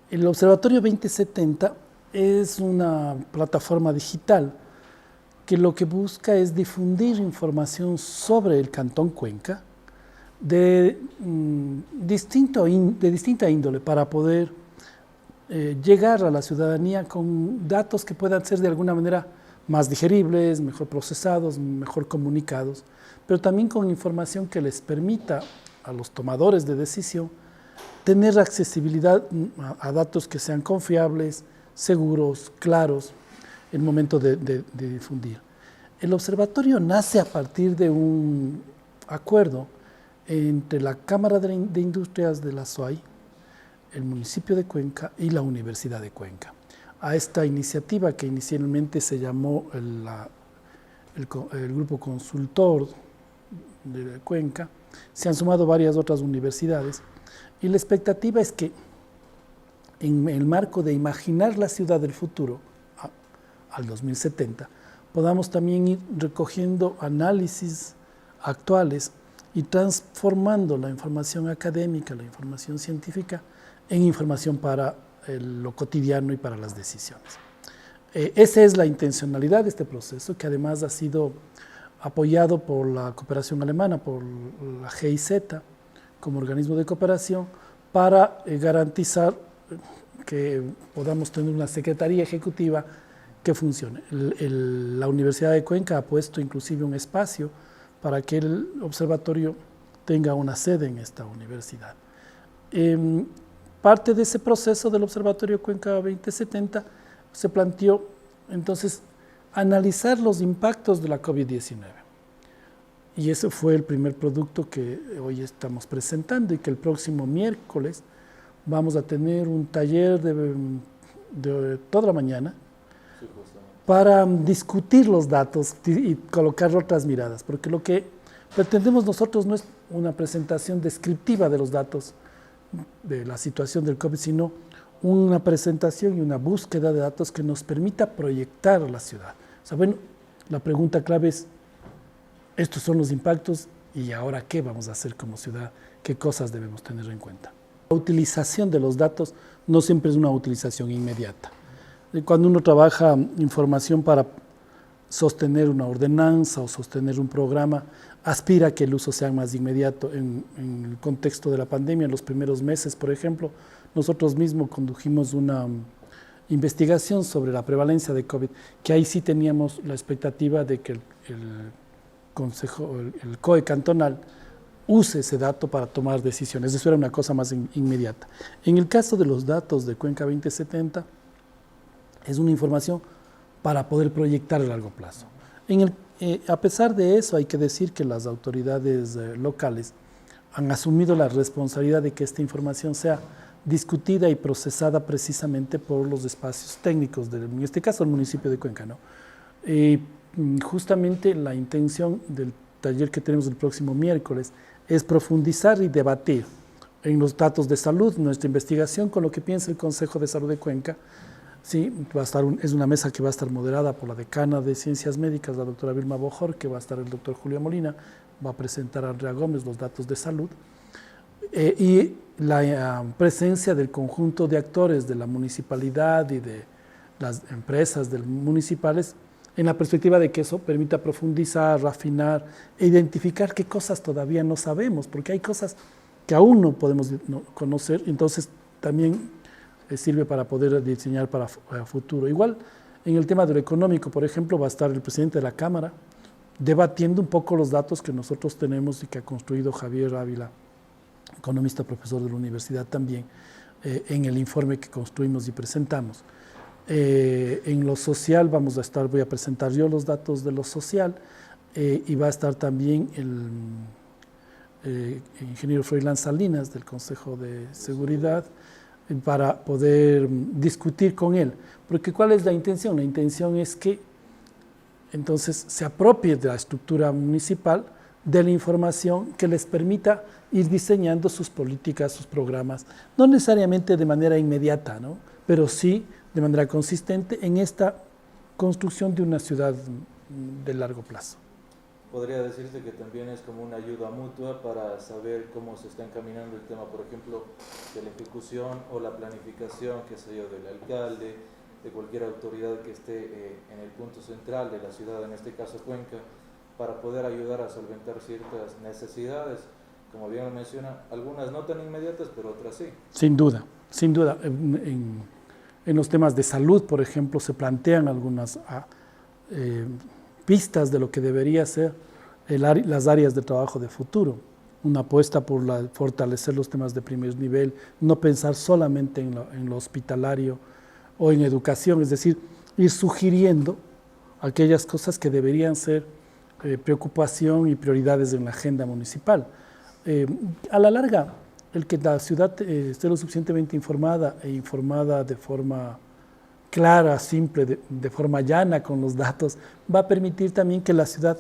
El Observatorio 2070 es una plataforma digital que lo que busca es difundir información sobre el Cantón Cuenca de distinta índole para poder llegar a la ciudadanía con datos que puedan ser de alguna manera más digeribles, mejor procesados, mejor comunicados, pero también con información que les permita a los tomadores de decisión tener accesibilidad a datos que sean confiables, seguros, claros, en el momento de difundir. El observatorio nace a partir de un acuerdo entre la Cámara de Industrias de la SOAI, el municipio de Cuenca y la Universidad de Cuenca. A esta iniciativa, que inicialmente se llamó el Grupo Consultor de Cuenca, se han sumado varias otras universidades y la expectativa es que en el marco de imaginar la ciudad del futuro al 2070, podamos también ir recogiendo análisis actuales y transformando la información académica, la información científica, en información para lo cotidiano y para las decisiones. Esa es la intencionalidad de este proceso, que además ha sido apoyado por la cooperación alemana, por la GIZ, como organismo de cooperación, para garantizar que podamos tener una secretaría ejecutiva que funcione. La Universidad de Cuenca ha puesto inclusive un espacio para que el observatorio tenga una sede en esta universidad. Parte de ese proceso del Observatorio Cuenca 2070 se planteó entonces analizar los impactos de la COVID-19. Y ese fue el primer producto que hoy estamos presentando y que el próximo miércoles vamos a tener un taller de toda la mañana para discutir los datos y colocar otras miradas, porque lo que pretendemos nosotros no es una presentación descriptiva de los datos de la situación del COVID, sino una presentación y una búsqueda de datos que nos permita proyectar la ciudad. O sea, bueno, la pregunta clave es, estos son los impactos y ahora qué vamos a hacer como ciudad, qué cosas debemos tener en cuenta. La utilización de los datos no siempre es una utilización inmediata. Cuando uno trabaja información para sostener una ordenanza o sostener un programa, aspira a que el uso sea más inmediato. En el contexto de la pandemia, en los primeros meses, por ejemplo, nosotros mismos condujimos una investigación sobre la prevalencia de COVID, que ahí sí teníamos la expectativa de que el COE cantonal use ese dato para tomar decisiones. Eso era una cosa más inmediata. En el caso de los datos de Cuenca 2070, es una información para poder proyectar a largo plazo. A pesar de eso, hay que decir que las autoridades locales han asumido la responsabilidad de que esta información sea discutida y procesada precisamente por los espacios técnicos, en este caso el municipio de Cuenca, ¿no? Justamente la intención del taller que tenemos el próximo miércoles es profundizar y debatir en los datos de salud, nuestra investigación, con lo que piensa el Consejo de Salud de Cuenca. Sí, es una mesa que va a estar moderada por la decana de Ciencias Médicas, la doctora Vilma Bojor, que va a estar el doctor Julio Molina, va a presentar a Andrea Gómez los datos de salud, y la presencia del conjunto de actores de la municipalidad y de las empresas municipales, en la perspectiva de que eso permita profundizar, refinar e identificar qué cosas todavía no sabemos, porque hay cosas que aún no podemos conocer, entonces también sirve para poder diseñar para futuro. Igual, en el tema de lo económico, por ejemplo, va a estar el presidente de la Cámara debatiendo un poco los datos que nosotros tenemos y que ha construido Javier Ávila, economista, profesor de la universidad también, en el informe que construimos y presentamos. En lo social voy a presentar yo los datos de lo social, y va a estar también el ingeniero Froilán Salinas del Consejo de Seguridad, para poder discutir con él. Porque ¿cuál es la intención? La intención es que entonces se apropie de la estructura municipal de la información que les permita ir diseñando sus políticas, sus programas, no necesariamente de manera inmediata, ¿no? Pero sí de manera consistente en esta construcción de una ciudad de largo plazo. podría decirse que también es como una ayuda mutua para saber cómo se está encaminando el tema, por ejemplo, de la ejecución o la planificación, qué sé yo, del alcalde, de cualquier autoridad que esté en el punto central de la ciudad, en este caso Cuenca, para poder ayudar a solventar ciertas necesidades, como bien lo menciona, algunas no tan inmediatas, pero otras sí. Sin duda, sin duda. En los temas de salud, por ejemplo, se plantean algunas pistas de lo que debería ser las áreas de trabajo de futuro. Una apuesta por fortalecer los temas de primer nivel, no pensar solamente en lo hospitalario o en educación, es decir, ir sugiriendo aquellas cosas que deberían ser preocupación y prioridades en la agenda municipal. A la larga, el que la ciudad esté lo suficientemente informada e informada de forma clara, simple, de forma llana con los datos, va a permitir también que la ciudad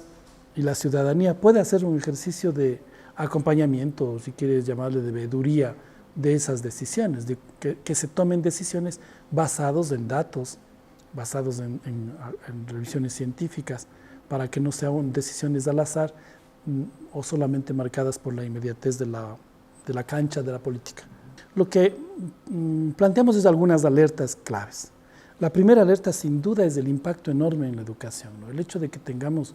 y la ciudadanía pueda hacer un ejercicio de acompañamiento, si quieres llamarle de veeduría, de esas decisiones, de que se tomen decisiones basados en datos, basados en revisiones científicas, para que no sean decisiones al azar o solamente marcadas por la inmediatez de la cancha de la política. Lo que planteamos es algunas alertas claves. La primera alerta sin duda es el impacto enorme en la educación, ¿no? El hecho de que tengamos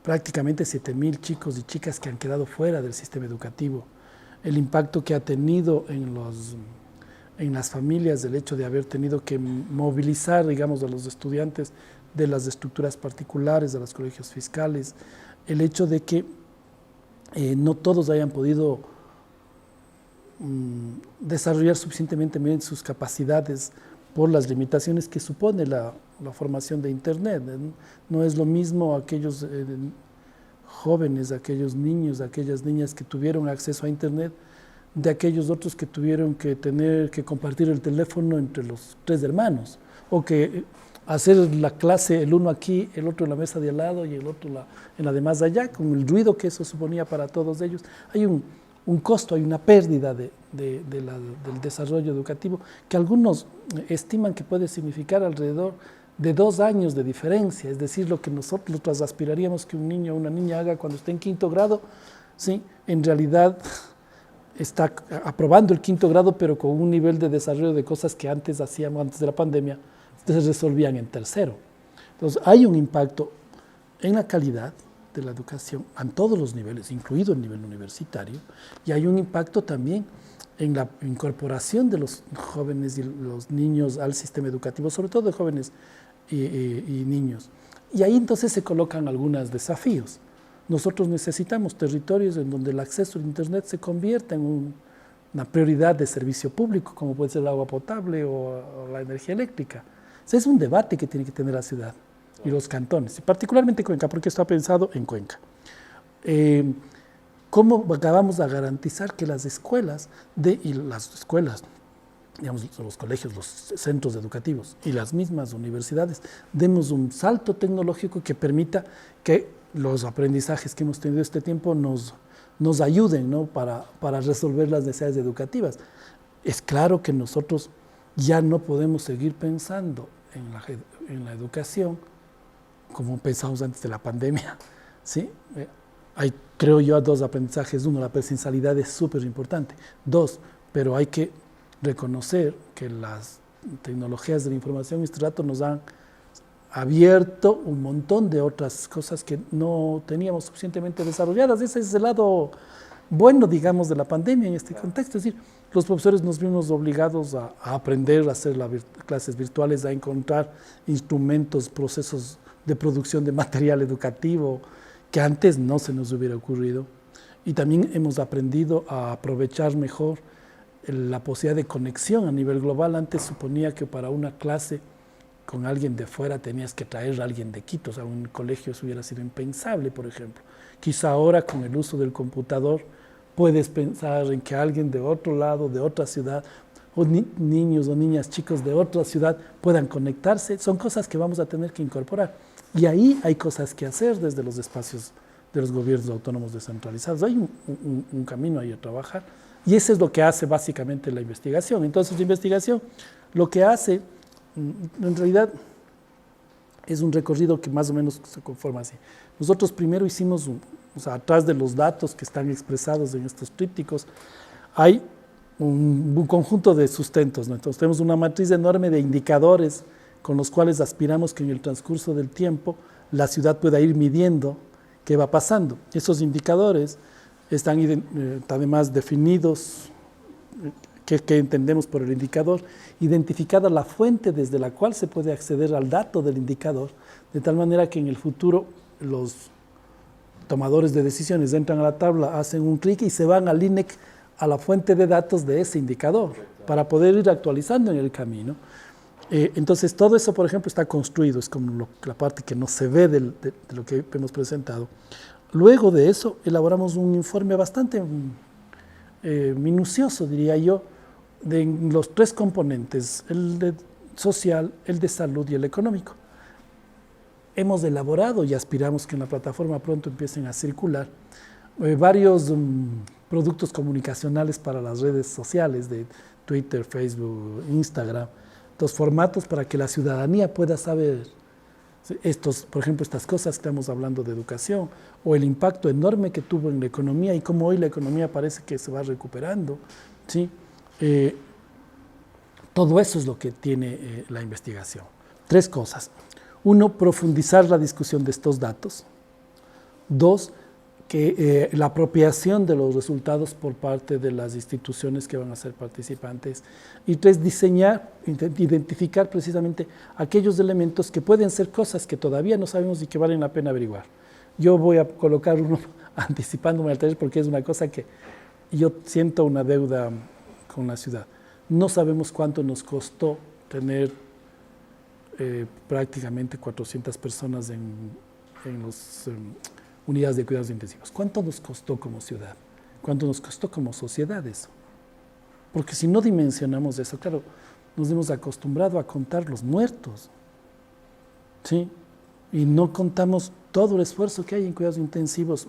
prácticamente 7.000 chicos y chicas que han quedado fuera del sistema educativo, el impacto que ha tenido en las familias, el hecho de haber tenido que movilizar, digamos, a los estudiantes de las estructuras particulares, de los colegios fiscales, el hecho de que no todos hayan podido desarrollar suficientemente bien sus capacidades por las limitaciones que supone la formación de Internet. No es lo mismo aquellos jóvenes, aquellos niños, aquellas niñas que tuvieron acceso a Internet de aquellos otros que tuvieron que tener que compartir el teléfono entre los 3 hermanos, o que hacer la clase, el uno aquí, el otro en la mesa de al lado y el otro en la de más allá, con el ruido que eso suponía para todos ellos. Hay un costo, hay una pérdida del desarrollo educativo que algunos estiman que puede significar alrededor de 2 años de diferencia, es decir, lo que nosotros aspiraríamos que un niño o una niña haga cuando esté en 5º grado, ¿sí? En realidad está aprobando el 5º grado, pero con un nivel de desarrollo de cosas que antes hacíamos, antes de la pandemia, se resolvían en 3º. Entonces, hay un impacto en la calidad de la educación en todos los niveles, incluido el nivel universitario, y hay un impacto también en la incorporación de los jóvenes y los niños al sistema educativo, sobre todo de jóvenes y niños. Y ahí entonces se colocan algunos desafíos. Nosotros necesitamos territorios en donde el acceso a Internet se convierta en una prioridad de servicio público, como puede ser el agua potable o la energía eléctrica. Ese es un debate que tiene que tener la ciudad y los cantones, y particularmente Cuenca, porque esto ha pensado en Cuenca. ¿Cómo vamos a garantizar que las escuelas, digamos, los colegios, los centros educativos y las mismas universidades, demos un salto tecnológico que permita que los aprendizajes que hemos tenido este tiempo nos ayuden, ¿no? para resolver las necesidades educativas? Es claro que nosotros ya no podemos seguir pensando en la educación como pensamos antes de la pandemia, ¿sí? Hay, creo yo, 2 aprendizajes. 1, la presencialidad es súper importante. 2, pero hay que reconocer que las tecnologías de la información y este rato nos han abierto un montón de otras cosas que no teníamos suficientemente desarrolladas. Ese es el lado bueno, digamos, de la pandemia en este contexto. Es decir, los profesores nos vimos obligados a aprender a hacer clases virtuales, a encontrar instrumentos, procesos de producción de material educativo que antes no se nos hubiera ocurrido. Y también hemos aprendido a aprovechar mejor la posibilidad de conexión a nivel global. Antes suponía que para una clase con alguien de fuera tenías que traer a alguien de Quito, o sea, un colegio eso hubiera sido impensable, por ejemplo. Quizá ahora con el uso del computador puedes pensar en que alguien de otro lado, de otra ciudad, o niños o niñas, chicos de otra ciudad puedan conectarse. Son cosas que vamos a tener que incorporar. Y ahí hay cosas que hacer desde los espacios de los gobiernos autónomos descentralizados. Hay un camino ahí a trabajar. Y eso es lo que hace básicamente la investigación. Entonces, la investigación lo que hace, en realidad, Es un recorrido que más o menos se conforma así. Nosotros primero hicimos, o sea, atrás de los datos que están expresados en estos trípticos, hay un conjunto de sustentos, ¿no? Entonces tenemos una matriz enorme de indicadores con los cuales aspiramos que en el transcurso del tiempo la ciudad pueda ir midiendo qué va pasando. Esos indicadores están además definidos, ¿qué entendemos por el indicador? Identificada la fuente desde la cual se puede acceder al dato del indicador, de tal manera que en el futuro los tomadores de decisiones entran a la tabla, hacen un clic y se van al INEC, a la fuente de datos de ese indicador, para poder ir actualizando en el camino. Entonces todo eso, por ejemplo, está construido, es como la parte que no se ve de lo que hemos presentado. Luego de eso elaboramos un informe bastante minucioso, diría yo, de los tres componentes, el de social, el de salud y el económico. Hemos elaborado y aspiramos que en la plataforma pronto empiecen a circular varios productos comunicacionales para las redes sociales de Twitter, Facebook, Instagram, los formatos para que la ciudadanía pueda saber por ejemplo, estas cosas que estamos hablando de educación, o el impacto enorme que tuvo en la economía y cómo hoy la economía parece que se va recuperando, ¿sí? Todo eso es lo que tiene la investigación. Tres cosas. Uno, profundizar la discusión de estos datos. Dos, que la apropiación de los resultados por parte de las instituciones que van a ser participantes. Y tres, diseñar, identificar precisamente aquellos elementos que pueden ser cosas que todavía no sabemos y que valen la pena averiguar. Yo voy a colocar uno anticipándome al taller porque es una cosa que yo siento una deuda con la ciudad. No sabemos cuánto nos costó tener prácticamente 400 personas en los unidades de cuidados intensivos. ¿Cuánto nos costó como ciudad? ¿Cuánto nos costó como sociedad eso? Porque si no dimensionamos eso, claro, nos hemos acostumbrado a contar los muertos, ¿sí? Y no contamos todo el esfuerzo que hay en cuidados intensivos,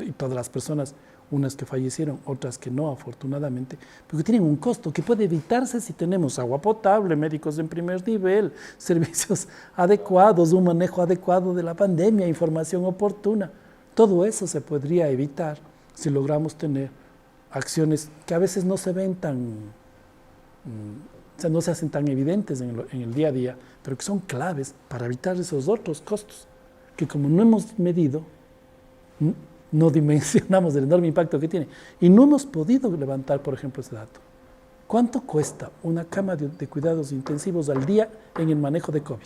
y todas las personas, unas que fallecieron, otras que no, afortunadamente, porque tienen un costo que puede evitarse si tenemos agua potable, médicos en primer nivel, servicios adecuados, un manejo adecuado de la pandemia, información oportuna. Todo eso se podría evitar si logramos tener acciones que a veces no se ven o sea, no se hacen tan evidentes en el día a día, pero que son claves para evitar esos otros costos, que como no hemos medido, no dimensionamos el enorme impacto que tiene. Y no hemos podido levantar, por ejemplo, ese dato. ¿Cuánto cuesta una cama de cuidados intensivos al día en el manejo de COVID?